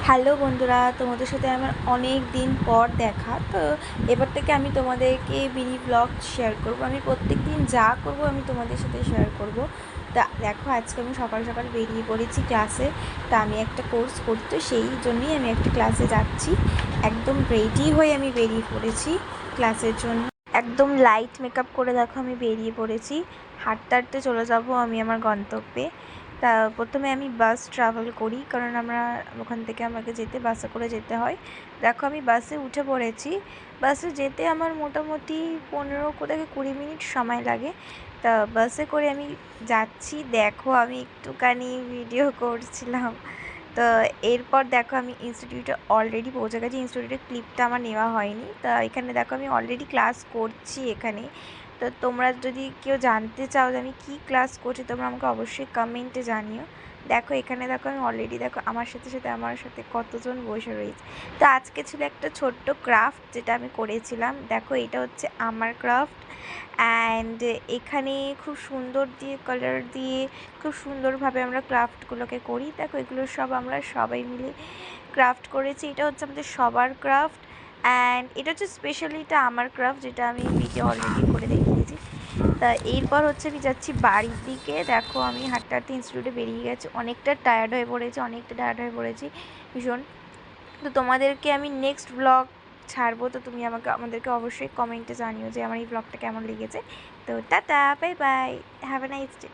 Hello বন্ধুরা, তোমাদের সাথে আমার অনেক দিন পর দেখা। তো এবার থেকে আমি তোমাদেরকে মিনি ব্লগ শেয়ার করব। আমি প্রত্যেক দিন যা করব আমি তোমাদের সাথে শেয়ার করব। তা দেখো, আজকে আমি সকাল সকাল বেরিয়ে পড়েছি ক্লাসে। তা আমি একটা কোর্স করতে, সেই জন্যই আমি একটা ক্লাসে যাচ্ছি। একদম রেডি হয়ে আমি বেরিয়ে পড়েছি ক্লাসের জন্য। একদম লাইট মেকআপ করে দেখো আমি বেরিয়ে পড়েছি। হাঁটতে হাঁটতে চলে যাব আমি আমার গন্তব্যে। তা প্রথমে আমি বাস ট্রাভেল করি, কারণ ওখান থেকে আমাকে বাসে করে যেতে হয়। দেখো আমি বাসে উঠে পড়েছি। বাসে যেতে আমার মোটামুটি 15 থেকে 20 মিনিট সময় লাগে। তা বাসে করে আমি যাচ্ছি। দেখো আমি একটুখানি ভিডিও করছিলাম। তো এরপর দেখো আমি ইনস্টিটিউটে অলরেডি পৌঁছে গেছি। ইনস্টিটিউটের ক্লিপটা আমার নেওয়া হয়নি। তা এখানে দেখো আমি অলরেডি ক্লাস করছি এখানে। তো তোমরা যদি কেউ জানতে চাও যে আমি কী ক্লাস করছি, তোমরা আমাকে অবশ্যই কমেন্টে জানিও। দেখো এখানে দেখো আমি অলরেডি, দেখো আমার সাথে কতজন বসে রয়েছে। তো আজকে ছিল একটা ছোট্ট ক্রাফট যেটা আমি করেছিলাম। দেখো এটা হচ্ছে আমার ক্রাফট। অ্যান্ড এখানে খুব সুন্দর দিয়ে কালার দিয়ে খুব সুন্দরভাবে আমরা ক্রাফটগুলোকে করি। দেখো এগুলো সব আমরা সবাই মিলে ক্রাফট করেছি। এটা হচ্ছে আমাদের সবার ক্রাফট। অ্যান্ড এটা হচ্ছে স্পেশালি এটা আমার ক্রাফট, যেটা আমি ভিডিও অলরেডি করে দেখিয়েছি। তা এরপর হচ্ছে আমি যাচ্ছি বাড়ির দিকে। দেখো আমি হাঁটতে হাঁটতে ইনস্টিটিউটে বেরিয়ে গেছি। অনেকটা টায়ার্ড হয়ে পড়েছি ভীষণ। তো তোমাদেরকে আমি নেক্সট ব্লগ ছাড়বো। তো তুমি আমাদেরকে অবশ্যই কমেন্টে জানিও যে আমার এই ব্লগটা কেমন লেগেছে। তো tata, bye bye, have a nice day.